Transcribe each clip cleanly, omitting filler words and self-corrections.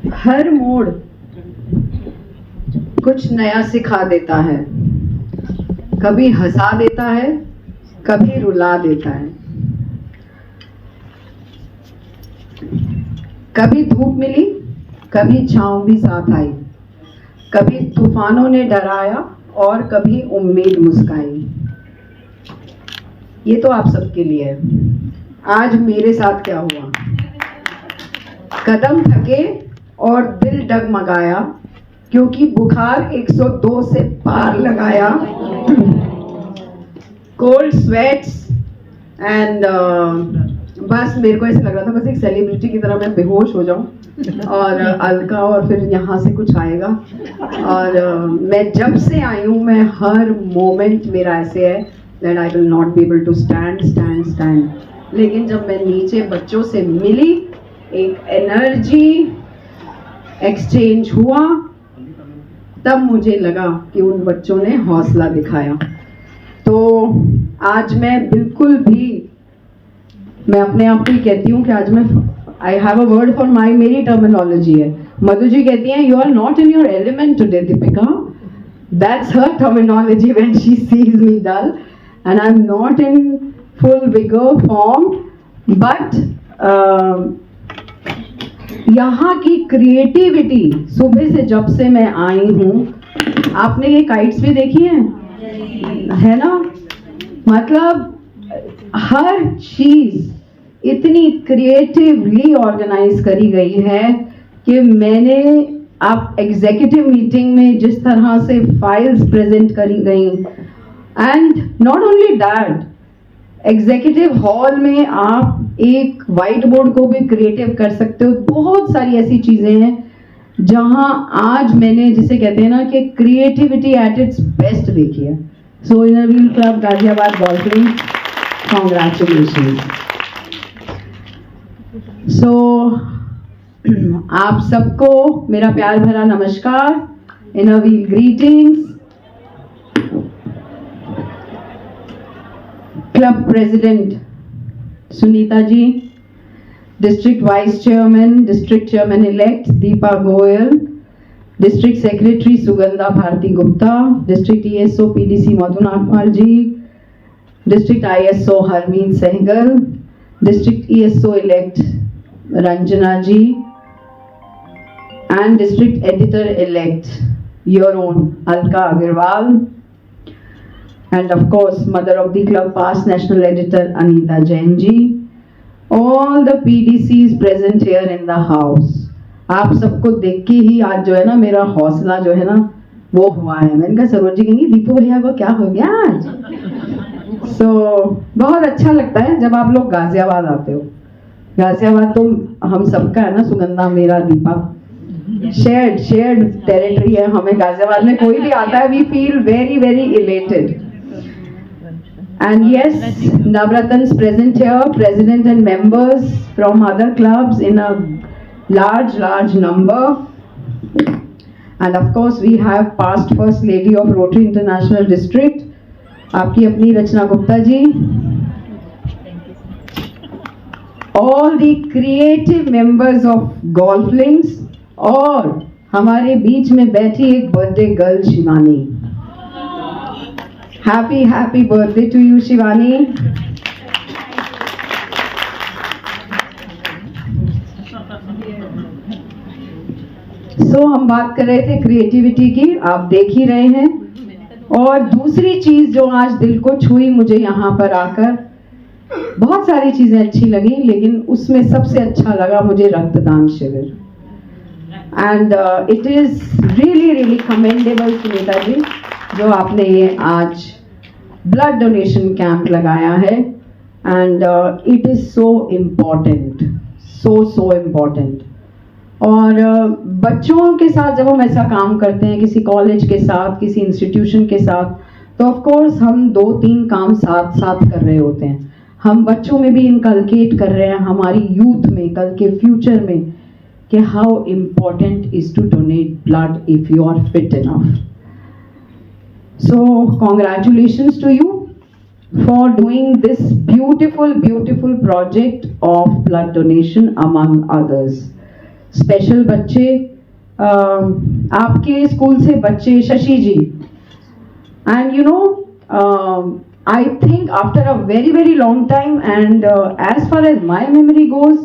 हर मोड़ कुछ नया सिखा देता है, कभी हंसा देता है, कभी रुला देता है। कभी धूप मिली, कभी छांव भी साथ आई, कभी तूफानों ने डराया और कभी उम्मीद मुस्काई। ये तो आप सबके लिए है। आज मेरे साथ क्या हुआ? कदम थके और दिल डगमगाया, क्योंकि बुखार 102 से पार लगाया। कोल्ड स्वेट्स एंड बस मेरे को ऐसा लग रहा था बस एक सेलिब्रिटी की तरह मैं बेहोश हो जाऊं और अलका और फिर यहाँ से कुछ आएगा। और मैं जब से आई हूँ मैं हर मोमेंट मेरा ऐसे है that I will not be able to stand। लेकिन जब मैं नीचे बच्चों से मिली, एक एनर्जी एक्सचेंज हुआ, तब मुझे लगा कि उन बच्चों ने हौसला दिखाया। तो आज मैं बिल्कुल भी, मैं अपने आप को ही कहती हूँ कि आज मैं I have a word for my, मेरी टर्मिनोलॉजी है। मधु जी कहती हैं you are not in your element today Deepika, that's her terminology when she sees me dull and I am not in full vigour form, but यहाँ की creativity, सुबह से जब से मैं आई हूँ, आपने ये काइट्स भी देखी हैं, है ना? मतलब हर चीज इतनी क्रिएटिवली ऑर्गेनाइज करी गई है कि मैंने, आप एग्जीक्यूटिव मीटिंग में जिस तरह से फाइल्स प्रेजेंट करी गई, and not only that, executive hall में आप एक व्हाइट बोर्ड को भी क्रिएटिव कर सकते हो। बहुत सारी ऐसी चीजें हैं जहां आज मैंने, जिसे कहते हैं ना कि क्रिएटिविटी एट इट्स बेस्ट देखी है। So Inner Wheel Club Ghaziabad golfing, congratulation. So आप सबको मेरा प्यार भरा नमस्कार, Inner Wheel greetings. Club president Sunita ji, district vice chairman, district chairman elect Deepa Goyal, district secretary Sugandha Bharti Gupta, district ESO PDC Madhu Nagpal ji, district ISO Harmeet Sehgal, district ESO elect Ranjana ji, and district editor elect your own Alka Agarwal, and of course mother of the club past national editor Anita Jain ji, all the PDCs present here in the house। आप सबको देख के ही आज जो है ना मेरा हौसला जो है ना वो हुआ है। मैंने कहा सरोज जी कहेंगी दीपू भैया को क्या हो गया आज। बहुत अच्छा लगता है जब आप लोग गाजियाबाद आते हो। गाजियाबाद तो हम सबका है ना, सुगंधा मेरा दीपा शेयर्ड टेरिटरी है। हमें गाजियाबाद में कोई भी आता है we feel very very elated. And yes, Navratan's present here, president and members from other clubs in a large number. And of course, we have past First Lady of Rotary International District, आपकी अपनी रचना Gupta ji. All the creative members of Golf Links और हमारे बीच में बैठी एक birthday girl Shivani. Happy birthday to you Shivani. हम बात कर रहे थे क्रिएटिविटी की, आप देख ही रहे हैं। और दूसरी चीज जो आज दिल को छुई मुझे यहाँ पर आकर, बहुत सारी चीजें अच्छी लगी लेकिन उसमें सबसे अच्छा लगा मुझे रक्तदान शिविर। And it is really commendable Sunita ji जो आपने ये आज ब्लड डोनेशन कैंप लगाया है। And it is so important, so important. और बच्चों के साथ जब हम ऐसा काम करते हैं, किसी कॉलेज के साथ, किसी इंस्टीट्यूशन के साथ, तो ऑफ कोर्स हम 2-3 काम साथ साथ कर रहे होते हैं। हम बच्चों में भी इनकलकेट कर रहे हैं, हमारी यूथ में, कल के फ्यूचर में, कि how important is to donate blood if you are fit enough. So congratulations to you for doing this beautiful project of blood donation among others. Special बच्चे, आपके स्कूल से बच्चे, Shashi ji, and you know I think after a very long time and as far as my memory goes,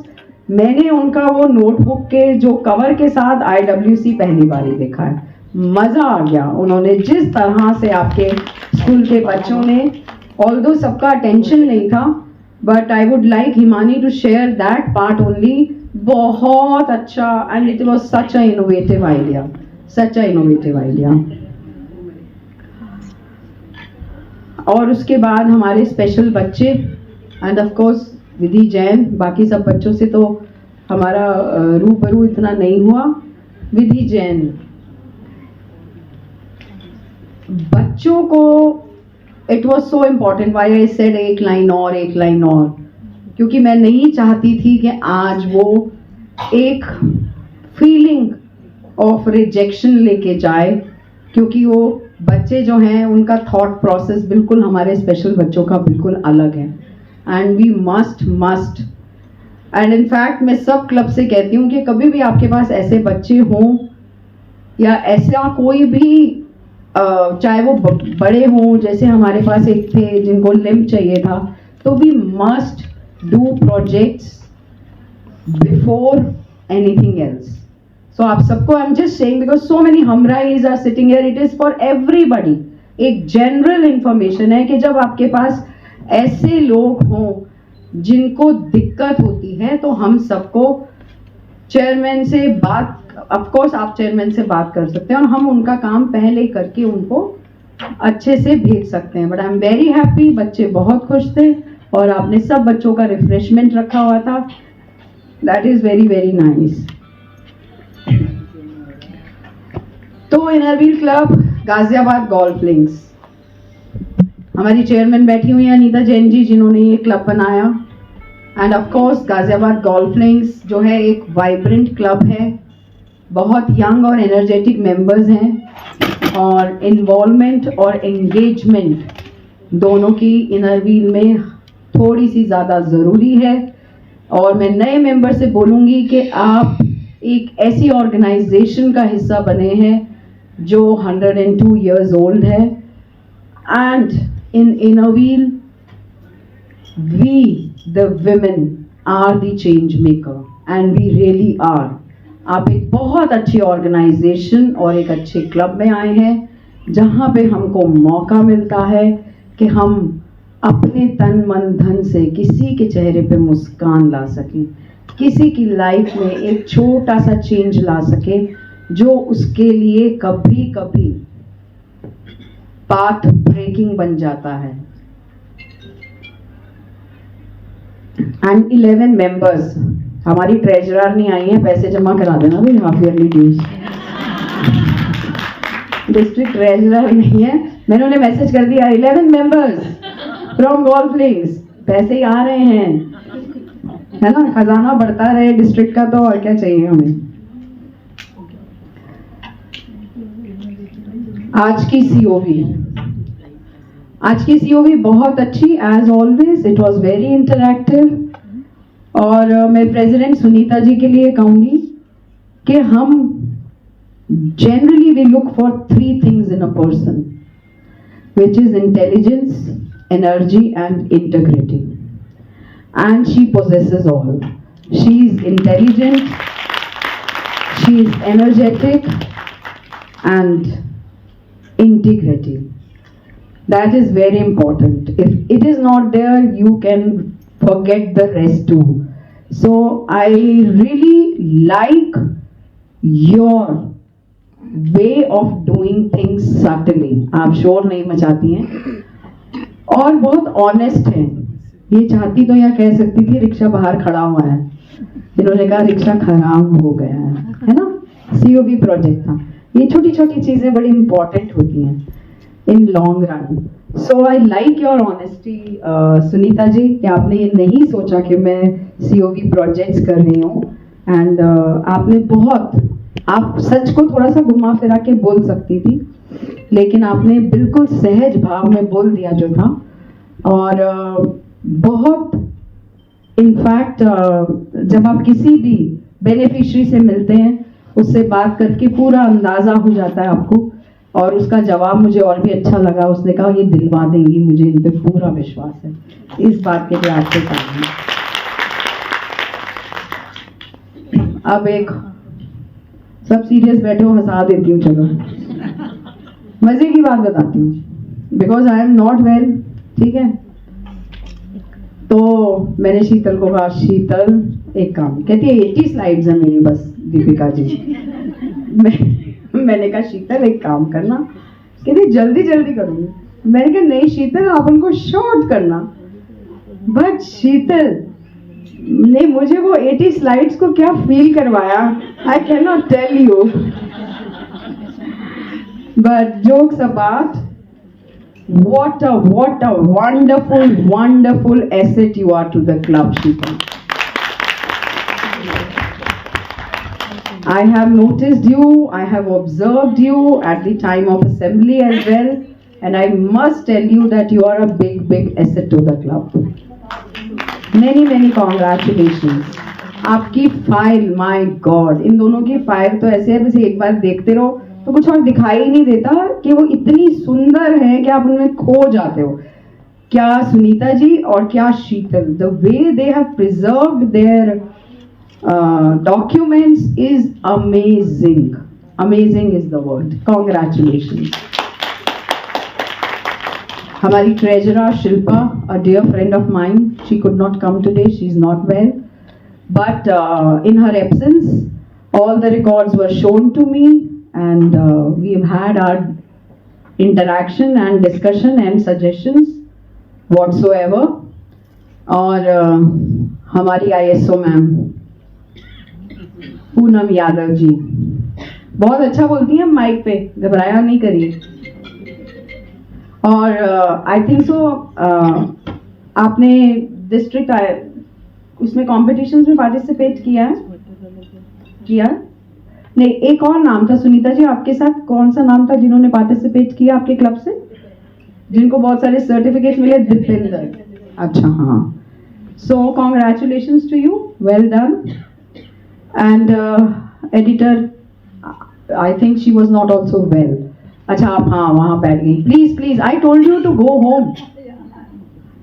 मैंने उनका वो notebook के जो cover के साथ IWC पहली बार ही देखा है। मजा आ गया, उन्होंने जिस तरह से आपके स्कूल के बच्चों ने, ऑल्दो सबका अटेंशन नहीं था, but I would like Himani to share that part only. बहुत अच्छा, and it was such a innovative idea, such a innovative idea. और उसके बाद हमारे स्पेशल बच्चे, and of course Vidhi Jain, बाकी सब बच्चों से तो हमारा रूबरू इतना नहीं हुआ। विधि जैन, बच्चों को it was so important, why I said एक लाइन और, क्योंकि मैं नहीं चाहती थी कि आज वो एक फीलिंग ऑफ रिजेक्शन लेके जाए, क्योंकि वो बच्चे जो हैं उनका थॉट प्रोसेस बिल्कुल हमारे स्पेशल बच्चों का बिल्कुल अलग है। And we must and in fact मैं सब क्लब से कहती हूँ कि कभी भी आपके पास ऐसे बच्चे हों या ऐसा कोई भी चाहे वो बड़े हों, जैसे हमारे पास एक थे जिनको लिम्ब चाहिए था, तो we must do projects before anything else. So आप सबको, I'm just saying because so many Hamrais are sitting here, it is for everybody. एक general information है कि जब आपके पास ऐसे लोग हों जिनको दिक्कत होती है, तो हम सबको चेयरमैन से बात, of course आप चेयरमैन से बात कर सकते हैं और हम उनका काम पहले करके उनको अच्छे से भेज सकते हैं। But I'm very happy, बच्चे बहुत खुश थे और आपने सब बच्चों का रिफ्रेशमेंट रखा हुआ था। That is very very nice. तो Inner Wheel club, Ghaziabad golf links, हमारी चेयरमैन बैठी हुई है अनीता जैन जी, जिन्होंने ये क्लब बनाया। And of course Ghaziabad golf links जो है एक वाइब्रेंट क्लब है, बहुत यंग और एनर्जेटिक मेंबर्स हैं और इन्वॉल्वमेंट और एंगेजमेंट दोनों की इनरव्हील में थोड़ी सी ज़्यादा ज़रूरी है। और मैं नए मेंबर से बोलूँगी कि आप एक ऐसी ऑर्गेनाइजेशन का हिस्सा बने हैं जो 102 years old है, and in Innerwheel we the women are the change maker and we really are। आप एक बहुत अच्छी ऑर्गेनाइजेशन और एक अच्छे क्लब में आए हैं जहाँ पे हमको मौका मिलता है कि हम अपने तन मन धन से किसी के चेहरे पे मुस्कान ला सकें, किसी की लाइफ में एक छोटा सा चेंज ला सके जो उसके लिए कभी कभी पाथ ब्रेकिंग बन जाता है। एंड 11 मेंबर्स, हमारी ट्रेजरर नहीं आई है, पैसे जमा करा देना भाई, half yearly dues. District treasurer नहीं है, मैंने उन्हें मैसेज कर दिया 11 मेंबर्स फ्रॉम गोल्फ लिंक्स, पैसे ही आ रहे हैं, है ना, खजाना बढ़ता रहे डिस्ट्रिक्ट का, तो और क्या चाहिए हमें। आज की सीओवी बहुत अच्छी, as always it was very interactive. और मैं प्रेसिडेंट सुनीता जी के लिए कहूंगी कि हम generally we look for 3 things in a person, which is intelligence, energy and integrity, and she possesses all. She is intelligent, she is energetic and integrity. That is very important. If it is not there, you can forget the rest too. So I really like your way of doing things subtly. आप शोर नहीं मचाती हैं और बहुत honest हैं। ये चाहती तो यह कह सकती थी रिक्शा बाहर खड़ा हुआ है, इन्होंने कहा रिक्शा खराब हो गया है ना। सीओबी प्रोजेक्ट था। ये छोटी छोटी चीजें बड़ी इंपॉर्टेंट होती हैं in long run. So I like your honesty Sunita ji, कि आपने ये नहीं सोचा कि मैं सीओबी प्रोजेक्ट्स कर रही हूँ। एंड आपने बहुत, आप सच को थोड़ा सा घुमा फिरा के बोल सकती थी, लेकिन आपने बिल्कुल सहज भाव में बोल दिया जो था। और बहुत इनफैक्ट जब आप किसी भी बेनिफिशियरी से मिलते हैं, उससे बात करके पूरा अंदाजा हो जाता है आपको। और उसका जवाब मुझे और भी अच्छा लगा, उसने कहा ये दिलवा देंगी, मुझे इन पे पूरा विश्वास है। इस बात के लिए आपके सामने अब एक सब सीरियस बैठे हो, हंसा देती हूँ। चलो मजे की बात बताती हूँ, because I am not well, ठीक है। तो मैंने शीतल को कहा, शीतल एक काम, कहती है 80 स्लाइड्स है मेरी बस दीपिका जी। मैंने कहा शीतल एक काम करना, कहती जल्दी जल्दी करूंगी। मैंने कहा नहीं शीतल, आप उनको शॉर्ट करना। बट शीतल ने मुझे वो 80 स्लाइड्स को क्या फील करवाया, I can not tell you. But jokes apart, what a wonderful asset you are to the club, Sheetal. I have noticed you, I have observed you at the time of assembly as well, and I must tell you that you are a big asset to the club. Many congratulations. आपकी file, my God, इन दोनों की file तो ऐसे है बस एक बार देखते रहो तो कुछ और दिखाई नहीं देता कि वो इतनी सुंदर है कि आप उनमें खो जाते हो। क्या सुनीता जी और क्या Sheetal, the way they have preserved their documents is amazing. Amazing is the word. Congratulations. हमारी treasurer Shilpa, a dear friend of mine, she could not come today, she is not well, but in her absence all the records were shown to me, and we've had our interaction and discussion and suggestions whatsoever. और हमारी ISO ma'am Poonam Yadav ji बहुत अच्छा बोलती हैं mic पे, घबराया नहीं करिए। और आई थिंक सो आपने डिस्ट्रिक्ट उसमें कॉम्पिटिशन्स में पार्टिसिपेट किया नहीं, एक और नाम था सुनीता जी आपके साथ, कौन सा नाम था जिन्होंने पार्टिसिपेट किया आपके क्लब से, जिनको बहुत सारे सर्टिफिकेट मिले? दीपेंद्र। अच्छा हाँ, so congratulations to you, well done. And editor, I think she was not also well. अच्छा आप हाँ वहां बैठ गई। Please I told you to go home,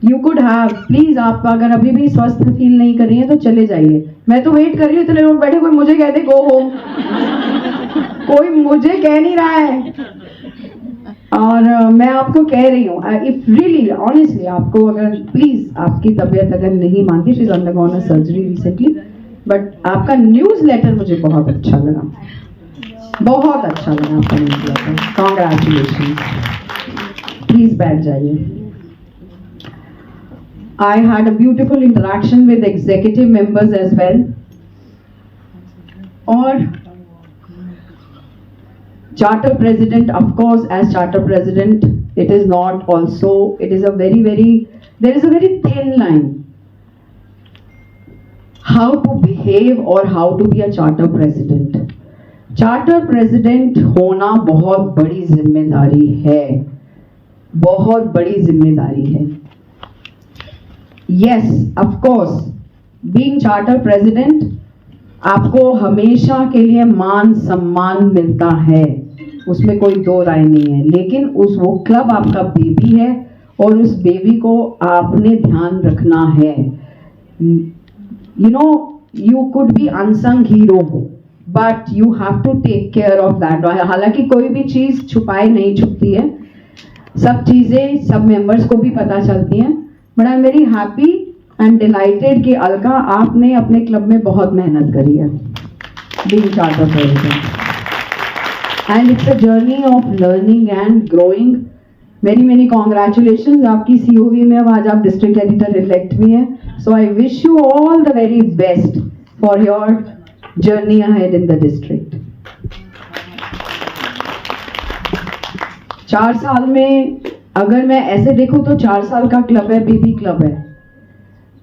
you could have, please आप अगर अभी भी स्वस्थ फील नहीं कर रही हैं तो चले जाइए। मैं तो वेट कर रही हूँ, इतने लोग बैठे, कोई मुझे कहते गो होम, कोई मुझे कह नहीं रहा है। और मैं आपको कह रही हूँ, इफ रियली ऑनेस्टली आपको अगर प्लीज आपकी तबीयत अगर नहीं मानती, she is undergone a surgery recently, but आपका न्यूज लेटर मुझे बहुत अच्छा लगा, बहुत अच्छा लगा आपका न्यूज लेटर। कॉन्ग्रेचुलेशन। प्लीज बैठ जाइए। I had a beautiful interaction with executive members as well. Or charter president, of course, as charter president, it is not also, it is a there is a very thin line. How to behave or how to be a charter president. Charter president होना बहुत बड़ी जिम्मेदारी है, बहुत बड़ी जिम्मेदारी है। Yes, of course, being charter president आपको हमेशा के लिए मान सम्मान मिलता है, उसमें कोई दो राय नहीं है। लेकिन वो क्लब आपका बेबी है और उस बेबी को आपने ध्यान रखना है। You know, you could be unsung hero, but you have to take care of that. हालांकि कोई भी चीज छुपाए नहीं छुपती है, सब चीजें सब मेंबर्स को भी पता चलती हैं। But I am very happy and dilated कि अलका आपने अपने क्लब में बहुत मेहनत करी है, being charter president, and it's a journey of learning and growing. Many congratulations. आपकी COV में अब आज आप डिस्ट्रिक्ट एडिटर इलेक्ट भी हैं, so I wish you all the very best for your journey ahead in the district. 4 साल में अगर मैं ऐसे देखूं तो 4 साल का क्लब है, बेबी क्लब है,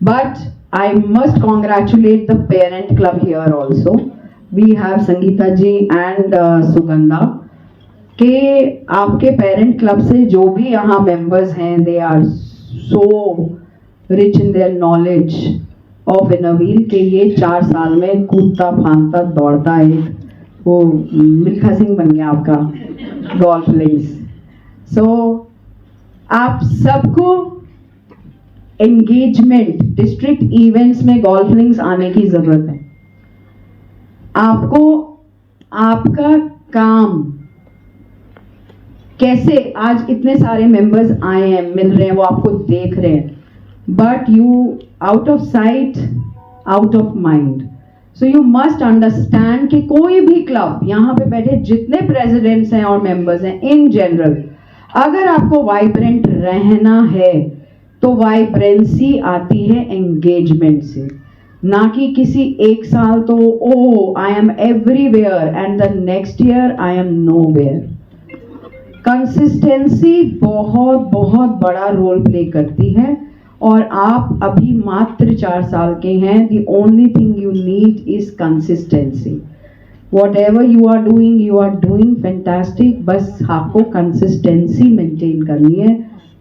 but I must congratulate the parent club here also. We have Sangeeta ji and Sugandha के आपके पेरेंट क्लब से जो भी यहाँ मेंबर्स हैं, they are so rich in their knowledge of Inner Wheel के ये 4 साल में कूदता फांदता दौड़ता एक वो मिल्खा सिंह बन गया आपका गोल्फ लिंक्स। सो आप सबको एंगेजमेंट डिस्ट्रिक्ट इवेंट्स में गोल्फ लिंक्स आने की जरूरत है। आपको आपका काम कैसे, आज इतने सारे मेंबर्स आए हैं, मिल रहे हैं, वो आपको देख रहे हैं, but you out of sight out of mind. So you must understand कि कोई भी क्लब, यहां पे बैठे जितने प्रेसिडेंट्स हैं और मेंबर्स हैं इन जनरल, अगर आपको वाइब्रेंट रहना है तो वाइब्रेंसी आती है एंगेजमेंट से, ना कि किसी एक साल तो oh I am everywhere and the next year I am nowhere. Consistency बहुत बहुत बड़ा रोल प्ले करती है और आप अभी मात्र 4 साल के हैं। The only thing you need is consistency. Whatever you are doing fantastic, बस आपको कंसिस्टेंसी मेंटेन करनी है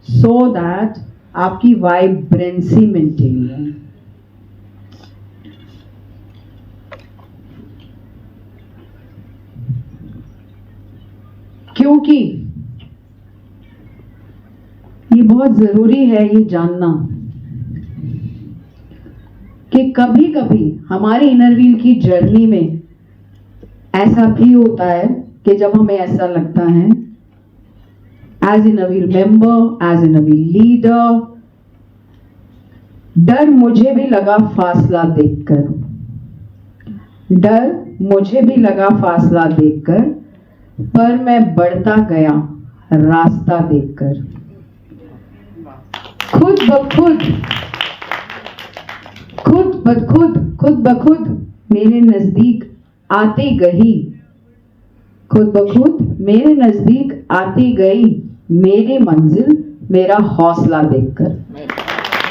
सो दैट आपकी वाइब्रेंसी मेंटेन है। क्योंकि ये बहुत जरूरी है ये जानना कि कभी कभी हमारी इनर व्हील की जर्नी में ऐसा भी होता है कि जब हमें ऐसा लगता है as Inner Wheel member, as Inner Wheel leader, डर मुझे भी लगा फासला देखकर, डर मुझे भी लगा फासला देखकर, पर मैं बढ़ता गया रास्ता देखकर। खुद ब खुद मेरे नजदीक आती गई, खुद ब खुद मेरे नजदीक आती गई मेरी मंजिल मेरा हौसला देखकर।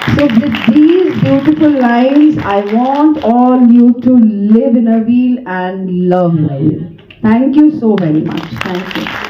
So with these beautiful lines, I want all you to live in a wheel and love in a wheel. Thank you so very much. Thank you.